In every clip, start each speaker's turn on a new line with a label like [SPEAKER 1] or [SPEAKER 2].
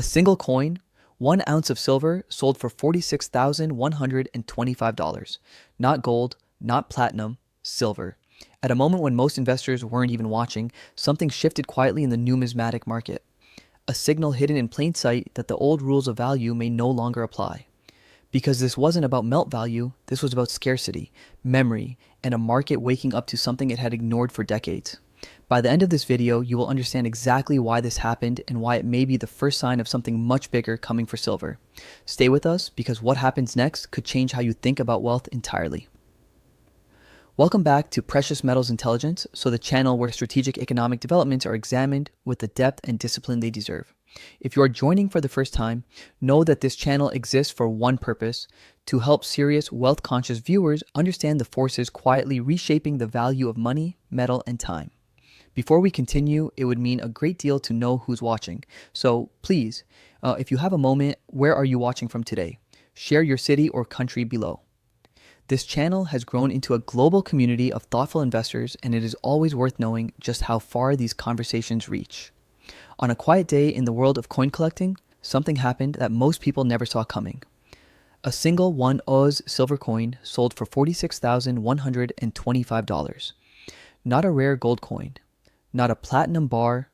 [SPEAKER 1] A single coin, 1 ounce of silver, sold for $46,125. Not gold, not platinum, silver. At a moment when most investors weren't even watching, something shifted quietly in the numismatic market. A signal hidden in plain sight that the old rules of value may no longer apply. Because this wasn't about melt value, this was about scarcity, memory, and a market waking up to something it had ignored for decades. By the end of this video, you will understand exactly why this happened and why it may be the first sign of something much bigger coming for silver. Stay with us because what happens next could change how you think about wealth entirely. Welcome back to Precious Metals Intelligence, the channel where strategic economic developments are examined with the depth and discipline they deserve. If you are joining for the first time, know that this channel exists for one purpose: to help serious, wealth-conscious viewers understand the forces quietly reshaping the value of money, metal, and time. Before we continue, it would mean a great deal to know who's watching. So please, if you have a moment, where are you watching from today? Share your city or country below. This channel has grown into a global community of thoughtful investors, and it is always worth knowing just how far these conversations reach. On a quiet day in the world of coin collecting, something happened that most people never saw coming. A single 1 Oz silver coin sold for $46,125. Not a rare gold coin, not a platinum bar,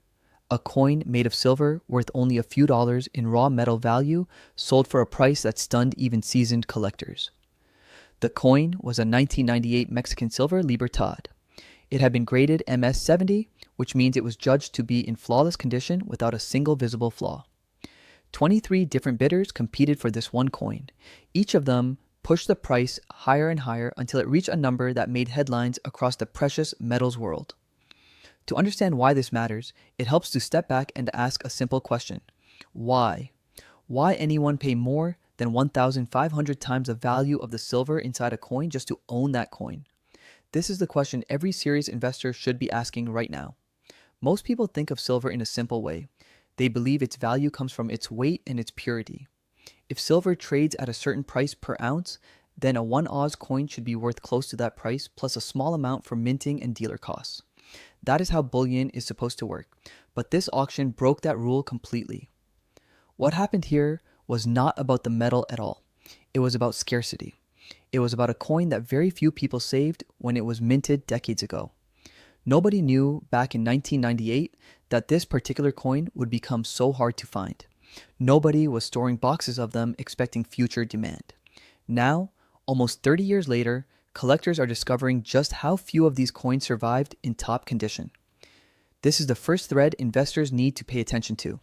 [SPEAKER 1] a coin made of silver worth only a few dollars in raw metal value sold for a price that stunned even seasoned collectors. The coin was a 1998 Mexican Silver Libertad. It had been graded MS 70, which means it was judged to be in flawless condition without a single visible flaw. 23 different bidders competed for this one coin. Each of them pushed the price higher and higher until it reached a number that made headlines across the precious metals world. To understand why this matters, it helps to step back and ask a simple question. Why? Why anyone pay more than 1,500 times the value of the silver inside a coin just to own that coin? This is the question every serious investor should be asking right now. Most people think of silver in a simple way. They believe its value comes from its weight and its purity. If silver trades at a certain price per ounce, then a 1 Oz coin should be worth close to that price plus a small amount for minting and dealer costs. That is how bullion is supposed to work, but this auction broke that rule completely. What happened here was not about the metal at all. It was about scarcity. It was about a coin that very few people saved when it was minted decades ago. Nobody knew back in 1998 that this particular coin would become so hard to find. Nobody was storing boxes of them expecting future demand. Now, almost 30 years later, collectors are discovering just how few of these coins survived in top condition. This is the first thread investors need to pay attention to.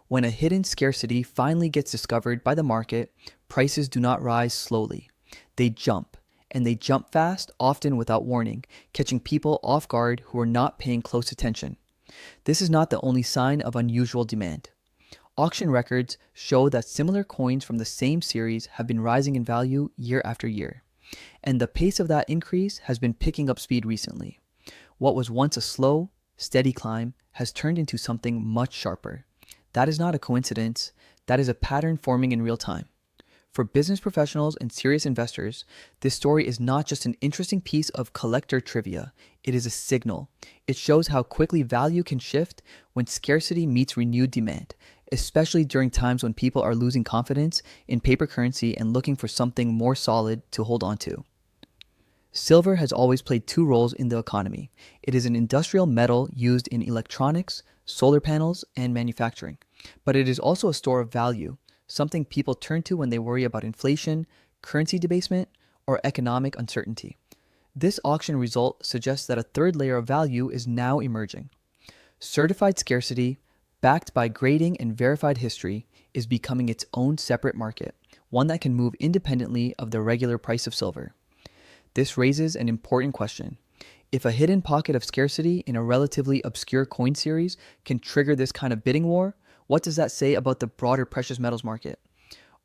[SPEAKER 1] When a hidden scarcity finally gets discovered by the market, prices do not rise slowly. They jump, and they jump fast, often without warning, catching people off guard who are not paying close attention. This is not the only sign of unusual demand. Auction records show that similar coins from the same series have been rising in value year after year. And the pace of that increase has been picking up speed recently. What was once a slow, steady climb has turned into something much sharper. That is not a coincidence. That is a pattern forming in real time. For business professionals and serious investors, this story is not just an interesting piece of collector trivia. It is a signal. It shows how quickly value can shift when scarcity meets renewed demand, especially during times when people are losing confidence in paper currency and looking for something more solid to hold on to. Silver has always played two roles in the economy. It is an industrial metal used in electronics, solar panels, and manufacturing. But it is also a store of value, something people turn to when they worry about inflation, currency debasement, or economic uncertainty. This auction result suggests that a third layer of value is now emerging. Certified scarcity, backed by grading and verified history, is becoming its own separate market, one that can move independently of the regular price of silver. This raises an important question. If a hidden pocket of scarcity in a relatively obscure coin series can trigger this kind of bidding war, what does that say about the broader precious metals market?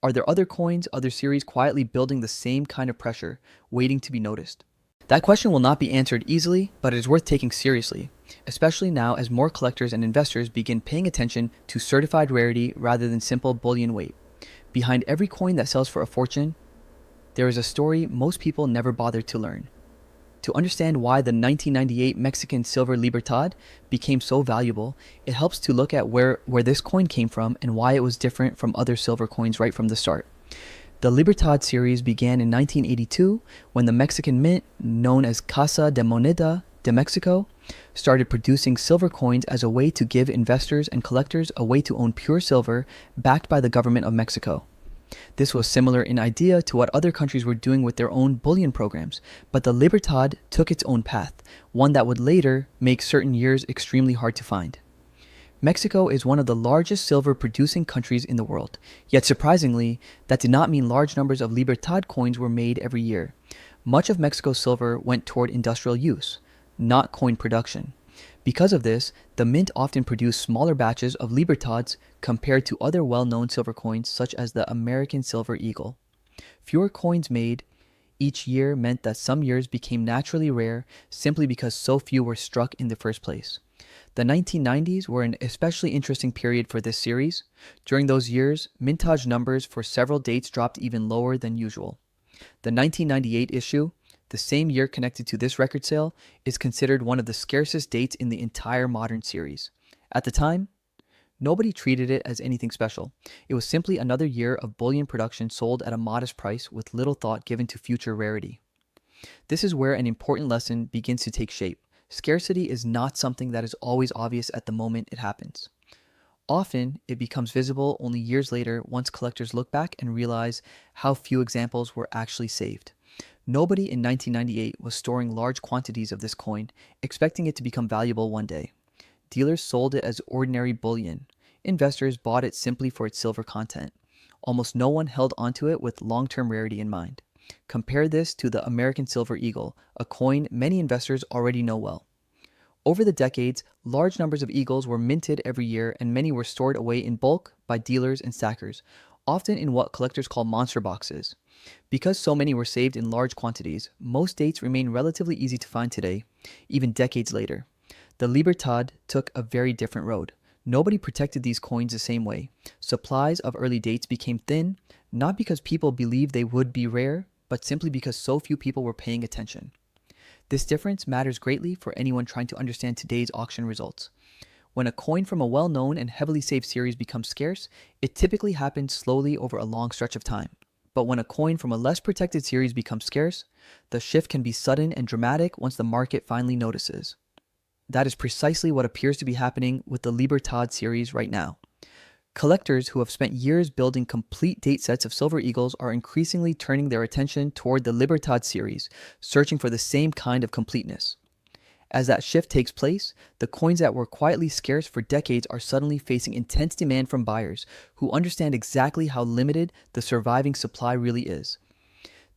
[SPEAKER 1] Are there other coins, other series quietly building the same kind of pressure, waiting to be noticed? That question will not be answered easily, but it is worth taking seriously, especially now as more collectors and investors begin paying attention to certified rarity rather than simple bullion weight. Behind every coin that sells for a fortune, there is a story most people never bother to learn. To understand why the 1998 Mexican Silver Libertad became so valuable, it helps to look at where this coin came from and why it was different from other silver coins right from the start. The Libertad series began in 1982 when the Mexican Mint, known as Casa de Moneda de Mexico, started producing silver coins as a way to give investors and collectors a way to own pure silver backed by the government of Mexico. This was similar in idea to what other countries were doing with their own bullion programs, but the Libertad took its own path, one that would later make certain years extremely hard to find. Mexico is one of the largest silver producing countries in the world, yet surprisingly, that did not mean large numbers of Libertad coins were made every year. Much of Mexico's silver went toward industrial use, not coin production. Because of this, the mint often produced smaller batches of Libertads compared to other well-known silver coins such as the American Silver Eagle. Fewer coins made each year meant that some years became naturally rare simply because so few were struck in the first place. The 1990s were an especially interesting period for this series. During those years, mintage numbers for several dates dropped even lower than usual. The 1998 issue, the same year connected to this record sale, is considered one of the scarcest dates in the entire modern series. At the time, nobody treated it as anything special. It was simply another year of bullion production sold at a modest price with little thought given to future rarity. This is where an important lesson begins to take shape. Scarcity is not something that is always obvious at the moment it happens. Often, it becomes visible only years later once collectors look back and realize how few examples were actually saved. Nobody in 1998 was storing large quantities of this coin, expecting it to become valuable one day. Dealers sold it as ordinary bullion. Investors bought it simply for its silver content. Almost no one held onto it with long-term rarity in mind. Compare this to the American Silver Eagle, a coin many investors already know well. Over the decades, large numbers of eagles were minted every year and many were stored away in bulk by dealers and stackers, often in what collectors call monster boxes. Because so many were saved in large quantities, most dates remain relatively easy to find today, even decades later. The Libertad took a very different road. Nobody protected these coins the same way. Supplies of early dates became thin, not because people believed they would be rare, but simply because so few people were paying attention. This difference matters greatly for anyone trying to understand today's auction results. When a coin from a well-known and heavily saved series becomes scarce, it typically happens slowly over a long stretch of time. But when a coin from a less protected series becomes scarce, the shift can be sudden and dramatic once the market finally notices. That is precisely what appears to be happening with the Libertad series right now. Collectors who have spent years building complete date sets of silver eagles are increasingly turning their attention toward the Libertad series, searching for the same kind of completeness. As that shift takes place, the coins that were quietly scarce for decades are suddenly facing intense demand from buyers who understand exactly how limited the surviving supply really is.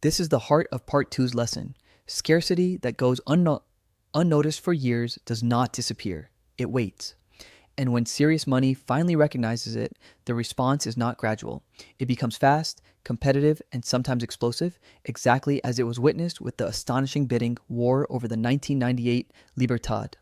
[SPEAKER 1] This is the heart of Part 2's lesson. Scarcity that goes unnoticed for years does not disappear. It waits. And when serious money finally recognizes it, the response is not gradual. It becomes fast, competitive, and sometimes explosive, exactly as it was witnessed with the astonishing bidding war over the 1998 Libertad.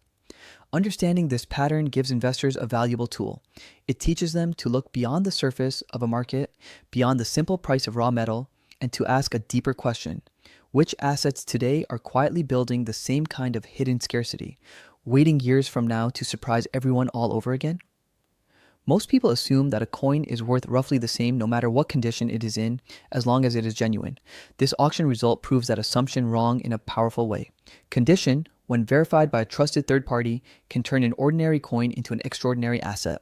[SPEAKER 1] Understanding this pattern gives investors a valuable tool. It teaches them to look beyond the surface of a market, beyond the simple price of raw metal, and to ask a deeper question. Which assets today are quietly building the same kind of hidden scarcity, waiting years from now to surprise everyone all over again? Most people assume that a coin is worth roughly the same no matter what condition it is in, as long as it is genuine. This auction result proves that assumption wrong in a powerful way. Condition, when verified by a trusted third party, can turn an ordinary coin into an extraordinary asset.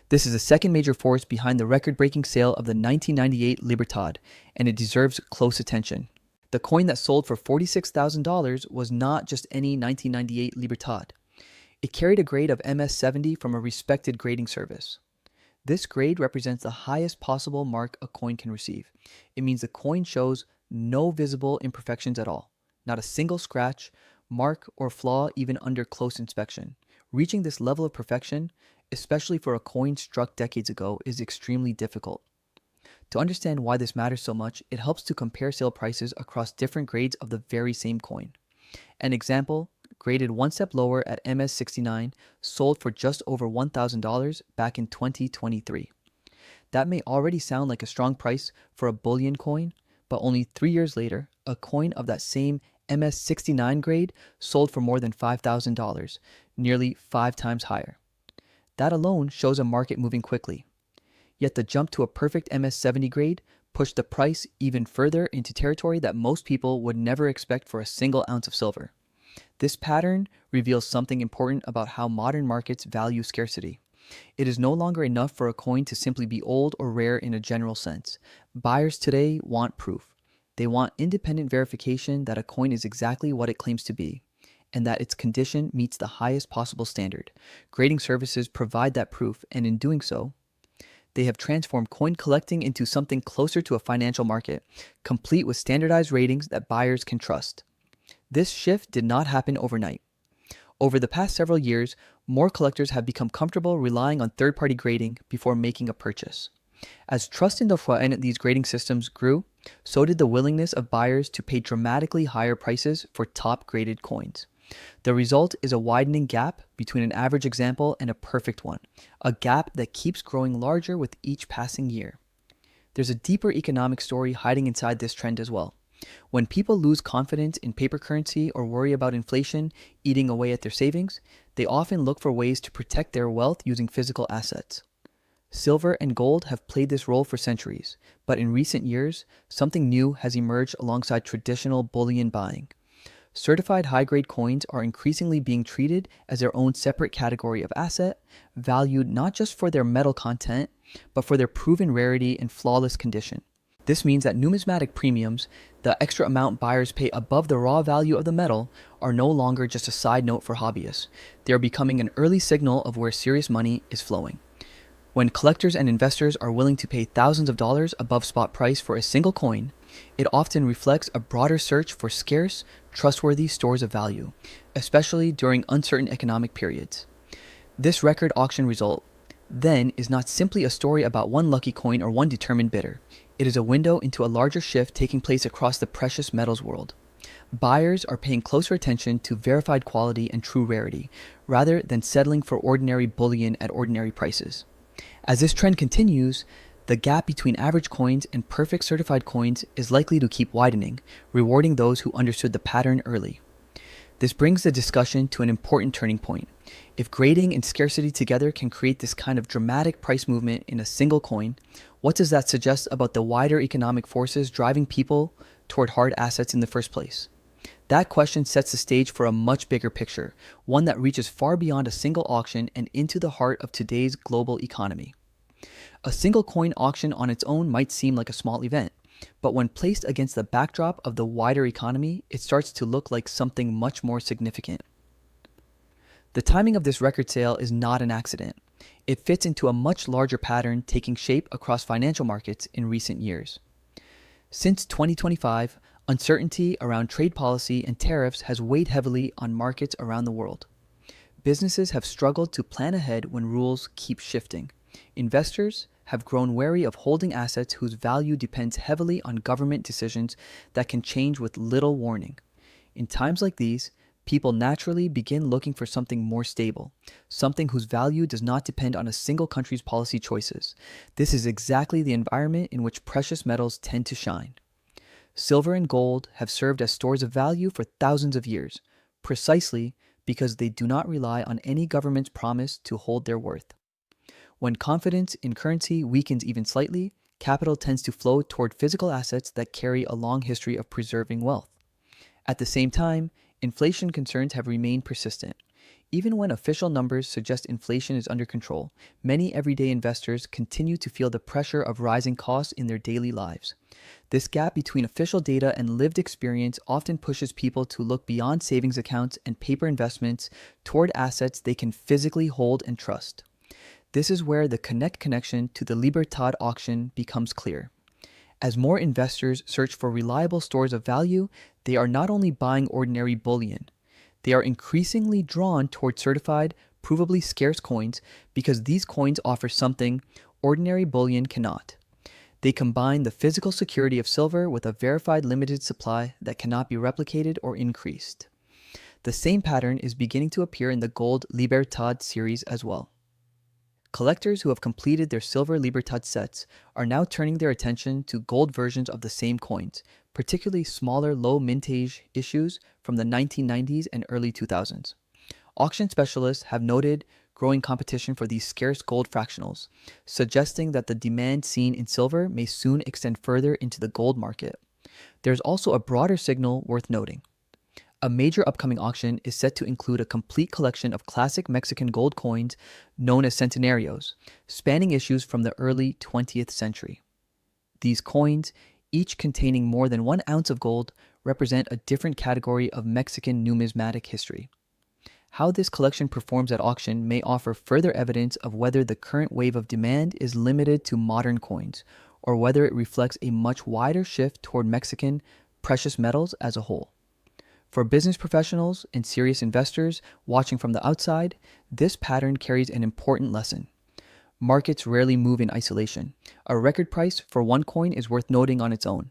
[SPEAKER 1] This is the second major force behind the record-breaking sale of the 1998 Libertad, and it deserves close attention. The coin that sold for $46,000 was not just any 1998 Libertad. It carried a grade of MS-70 from a respected grading service. This grade represents the highest possible mark a coin can receive. It means the coin shows no visible imperfections at all, not a single scratch, mark, or flaw even under close inspection. Reaching this level of perfection, especially for a coin struck decades ago, is extremely difficult. To understand why this matters so much, it helps to compare sale prices across different grades of the very same coin. An example, graded one step lower at MS-69, sold for just over $1,000 back in 2023. That may already sound like a strong price for a bullion coin, but only 3 years later, a coin of that same MS-69 grade sold for more than $5,000, nearly 5 times higher. That alone shows a market moving quickly. Yet the jump to a perfect MS-70 grade pushed the price even further into territory that most people would never expect for a single ounce of silver. This pattern reveals something important about how modern markets value scarcity. It is no longer enough for a coin to simply be old or rare in a general sense. Buyers today want proof. They want independent verification that a coin is exactly what it claims to be, and that its condition meets the highest possible standard. Grading services provide that proof, and in doing so, they have transformed coin collecting into something closer to a financial market, complete with standardized ratings that buyers can trust. This shift did not happen overnight. Over the past several years, more collectors have become comfortable relying on third-party grading before making a purchase. As trust in the foi and these grading systems grew, so did the willingness of buyers to pay dramatically higher prices for top-graded coins. The result is a widening gap between an average example and a perfect one, a gap that keeps growing larger with each passing year. There's a deeper economic story hiding inside this trend as well. When people lose confidence in paper currency or worry about inflation eating away at their savings, they often look for ways to protect their wealth using physical assets. Silver and gold have played this role for centuries, but in recent years, something new has emerged alongside traditional bullion buying. Certified high-grade coins are increasingly being treated as their own separate category of asset, valued not just for their metal content, but for their proven rarity and flawless condition. This means that numismatic premiums, the extra amount buyers pay above the raw value of the metal, are no longer just a side note for hobbyists. They are becoming an early signal of where serious money is flowing. When collectors and investors are willing to pay thousands of dollars above spot price for a single coin, it often reflects a broader search for scarce, trustworthy stores of value, especially during uncertain economic periods. This record auction result, then, is not simply a story about one lucky coin or one determined bidder. It is a window into a larger shift taking place across the precious metals world. Buyers are paying closer attention to verified quality and true rarity, rather than settling for ordinary bullion at ordinary prices. As this trend continues, the gap between average coins and perfect certified coins is likely to keep widening, rewarding those who understood the pattern early. This brings the discussion to an important turning point. If grading and scarcity together can create this kind of dramatic price movement in a single coin, what does that suggest about the wider economic forces driving people toward hard assets in the first place? That question sets the stage for a much bigger picture, one that reaches far beyond a single auction and into the heart of today's global economy. A single coin auction on its own might seem like a small event, but when placed against the backdrop of the wider economy, it starts to look like something much more significant. The timing of this record sale is not an accident. It fits into a much larger pattern taking shape across financial markets in recent years. Since 2025, uncertainty around trade policy and tariffs has weighed heavily on markets around the world. Businesses have struggled to plan ahead when rules keep shifting. Investors have grown wary of holding assets whose value depends heavily on government decisions that can change with little warning. In times like these, people naturally begin looking for something more stable, something whose value does not depend on a single country's policy choices. This is exactly the environment in which precious metals tend to shine. Silver and gold have served as stores of value for thousands of years, precisely because they do not rely on any government's promise to hold their worth. When confidence in currency weakens even slightly, capital tends to flow toward physical assets that carry a long history of preserving wealth. At the same time, inflation concerns have remained persistent. Even when official numbers suggest inflation is under control, many everyday investors continue to feel the pressure of rising costs in their daily lives. This gap between official data and lived experience often pushes people to look beyond savings accounts and paper investments toward assets they can physically hold and trust. This is where the connection to the Libertad auction becomes clear. As more investors search for reliable stores of value, they are not only buying ordinary bullion, they are increasingly drawn toward certified, provably scarce coins because these coins offer something ordinary bullion cannot. They combine the physical security of silver with a verified limited supply that cannot be replicated or increased. The same pattern is beginning to appear in the gold Libertad series as well. Collectors who have completed their Silver Libertad sets are now turning their attention to gold versions of the same coins, particularly smaller low mintage issues from the 1990s and early 2000s. Auction specialists have noted growing competition for these scarce gold fractionals, suggesting that the demand seen in silver may soon extend further into the gold market. There's also a broader signal worth noting. A major upcoming auction is set to include a complete collection of classic Mexican gold coins known as centenarios, spanning issues from the early 20th century. These coins, each containing more than 1 ounce of gold, represent a different category of Mexican numismatic history. How this collection performs at auction may offer further evidence of whether the current wave of demand is limited to modern coins, or whether it reflects a much wider shift toward Mexican precious metals as a whole. For business professionals and serious investors watching from the outside, this pattern carries an important lesson. Markets rarely move in isolation. A record price for one coin is worth noting on its own.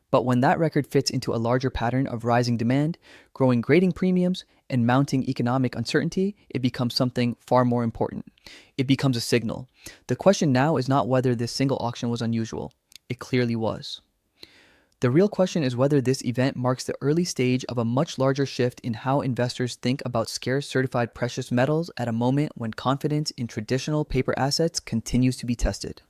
[SPEAKER 1] But when that record fits into a larger pattern of rising demand, growing grading premiums, and mounting economic uncertainty, it becomes something far more important. It becomes a signal. The question now is not whether this single auction was unusual. It clearly was. The real question is whether this event marks the early stage of a much larger shift in how investors think about scarce certified precious metals at a moment when confidence in traditional paper assets continues to be tested.